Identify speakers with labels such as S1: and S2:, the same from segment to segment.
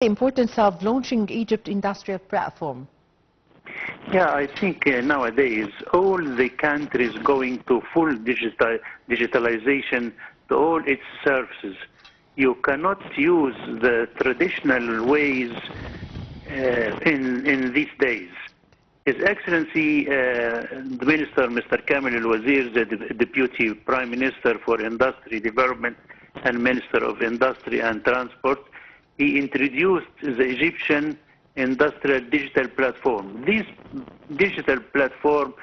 S1: The importance of launching Egypt industrial platform?
S2: Yeah, I think nowadays all the countries going to full digitalization to all its services. You cannot use the traditional ways in these days. His Excellency, the Minister, Mr. Kamil al-Wazir, the Deputy Prime Minister for Industry Development and Minister of Industry and Transport, he introduced the Egyptian Industrial Digital Platform. This digital platform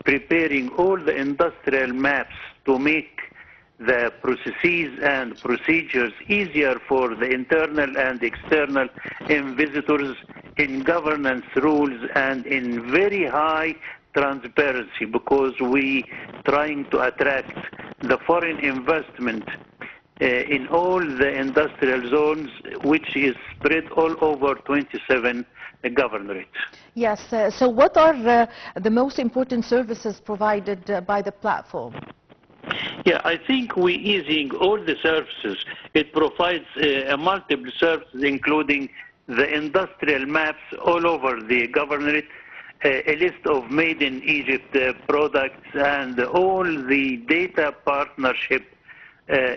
S2: preparing all the industrial maps to make the processes and procedures easier for the internal and external visitors in governance rules and in very high transparency, because we trying to attract the foreign investment in all the industrial zones, which is spread all over 27 governorates.
S1: Yes, so what are the most important services provided by the platform?
S2: Yeah, I think we easing all the services. It provides multiple services, including the industrial maps all over the governorate, a list of made in Egypt products, and all the data partnership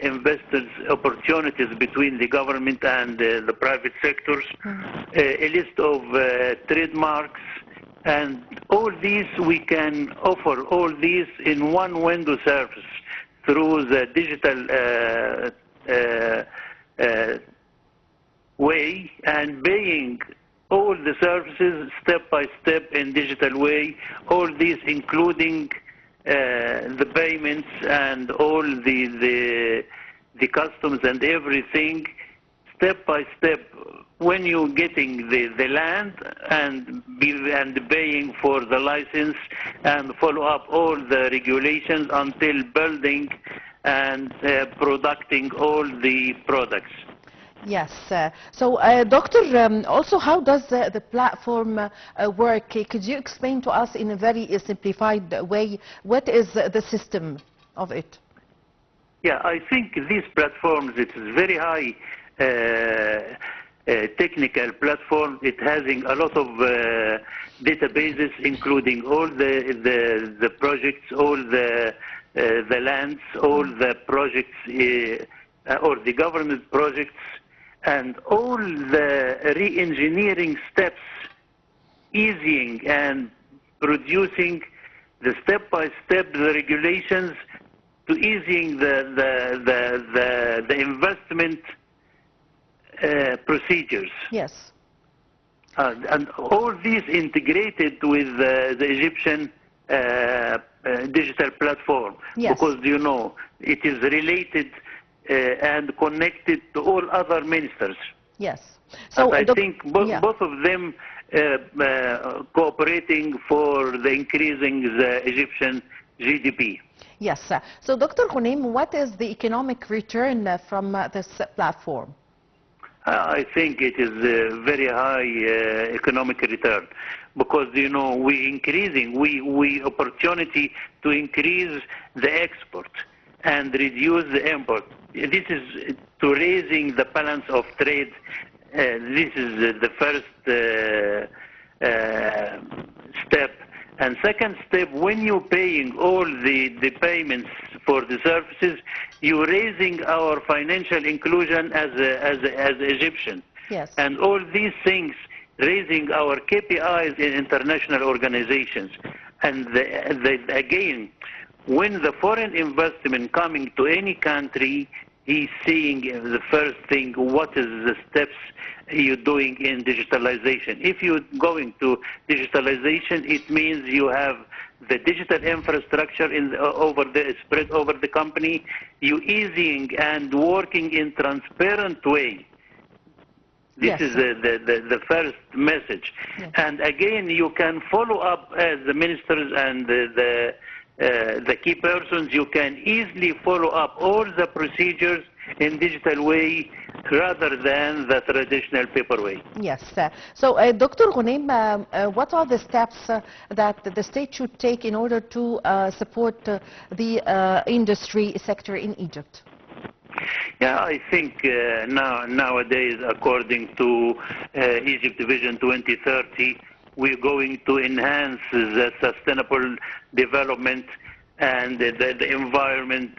S2: investors opportunities between the government and the private sectors, a list of trademarks, and all these we can offer all these in one window service through the digital way, and paying all the services step by step in digital way, all these including the payments and all the customs and everything, step by step, when you're getting the land and paying for the license and follow up all the regulations until building and producing all the products.
S1: Yes. So, Doctor, also how does the platform work? Could you explain to us in a very simplified way what is the system of it?
S2: Yeah, I think these platforms, it is very high technical platform. It has a lot of databases, including all the projects, all the lands, all the projects or the government projects, and all the re-engineering steps, easing and producing the step-by-step the regulations to easing the investment procedures.
S1: Yes.
S2: And all these integrated with the Egyptian digital platform.
S1: Yes.
S2: Because, you know, it is related and connected to all other ministers.
S1: Yes. So
S2: I think both of them cooperating for the increasing the Egyptian GDP.
S1: Yes. So, Dr. Ghoneim, what is the economic return from this platform?
S2: I think it is a very high economic return, because, you know, we opportunity to increase the export and reduce the import. This is to raising the balance of trade. This is the first step. And second step, when you're paying all the payments for the services, you're raising our financial inclusion as Egyptian.
S1: Yes.
S2: And all these things, raising our KPIs in international organizations. And again, when the foreign investment coming to any country, he's seeing the first thing, what is the steps you're doing in digitalization. If you're going to digitalization, it means you have the digital infrastructure spread over the company. You easing and working in transparent way. This
S1: Yes.
S2: is the first message.
S1: Yes.
S2: And again, you can follow up as the ministers and the key persons. You can easily follow up all the procedures in digital way rather than the traditional paper way.
S1: Yes. So, Dr. Ghoneim, what are the steps that the state should take in order to support the industry sector in Egypt?
S2: Yeah, I think nowadays, according to Egypt Vision 2030, we're going to enhance the sustainable development and the environment,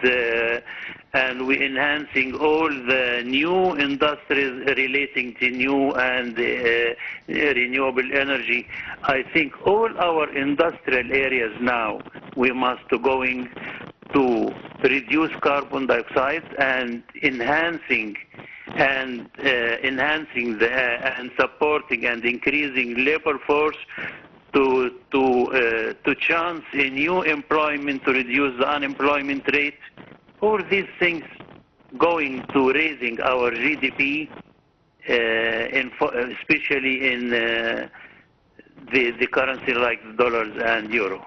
S2: and we're enhancing all the new industries relating to new and renewable energy. I think all our industrial areas now, we must going to reduce carbon dioxide and enhancing and supporting and increasing labor force to chance a new employment, to reduce the unemployment rate. All these things going to raising our GDP, especially in the currency like dollars and euro.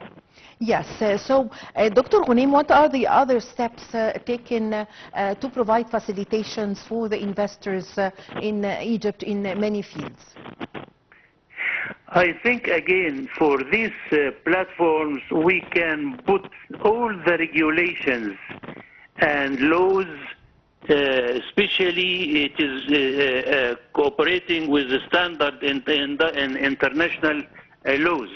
S1: Yes, Dr. Ghoneim, what are the other steps taken to provide facilitations for the investors in Egypt in many fields?
S2: I think, again, for these platforms, we can put all the regulations and laws, especially it is cooperating with the standard in international laws,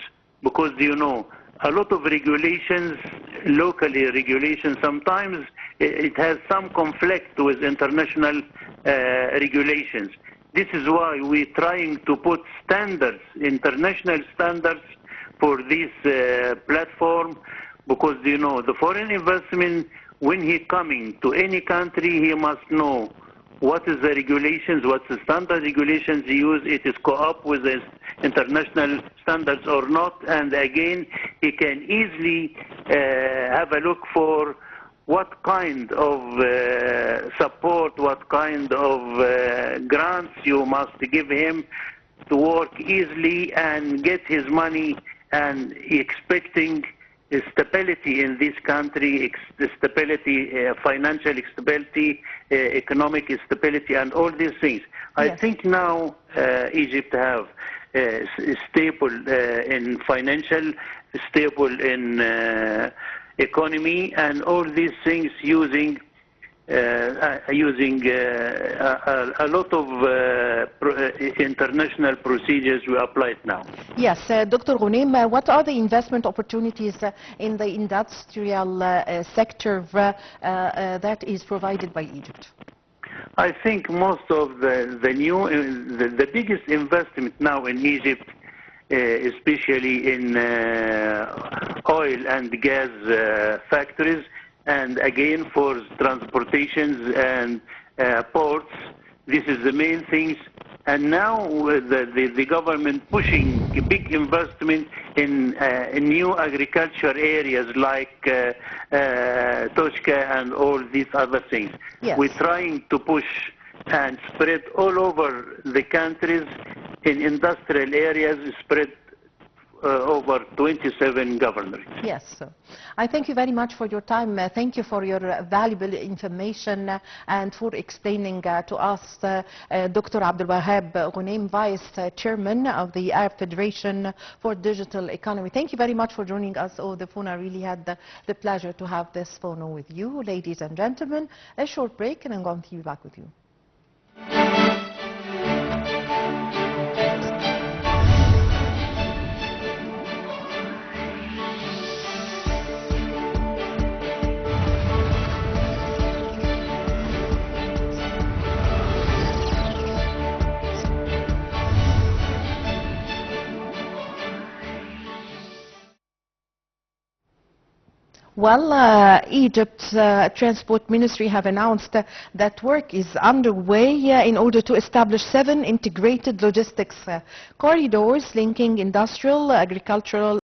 S2: because, you know, a lot of regulations, locally regulations, sometimes it has some conflict with international regulations. This is why we're trying to put standards, international standards for this platform, because, you know, the foreign investment, when he coming to any country, he must know what is the regulations, what's the standard regulations he use, it is co-op with the international standards or not, and again, he can easily have a look for what kind of support, what kind of grants you must give him to work easily and get his money, and expecting stability in this country, stability, financial stability, economic stability, and all these things. Yes. I think now Egypt have stable in financial, stable in economy, and all these things using a lot of international procedures we applied now.
S1: Yes, Dr. Ghoneim, what are the investment opportunities in the industrial sector that is provided by Egypt?
S2: I think most of the biggest investment now in Egypt, especially in oil and gas factories, and again for transportations and ports. This is the main things. And now the government pushing a big investment in new agriculture areas like Toshka and all these other things. Yes. We're trying to push and spread all over the countries in industrial areas, spread over 27 governors.
S1: Yes, I thank you very much for your time. Thank you for your valuable information and for explaining to us Dr. Abdel Wahab Ghoneim, Vice Chairman of the Arab Federation for Digital Economy. Thank you very much for joining us over the phone. I really had the pleasure to have this phone with you. Ladies and gentlemen, a short break and I'm going to be back with you. Well, Egypt's Transport Ministry have announced that work is underway in order to establish 7 integrated logistics corridors linking industrial, agricultural,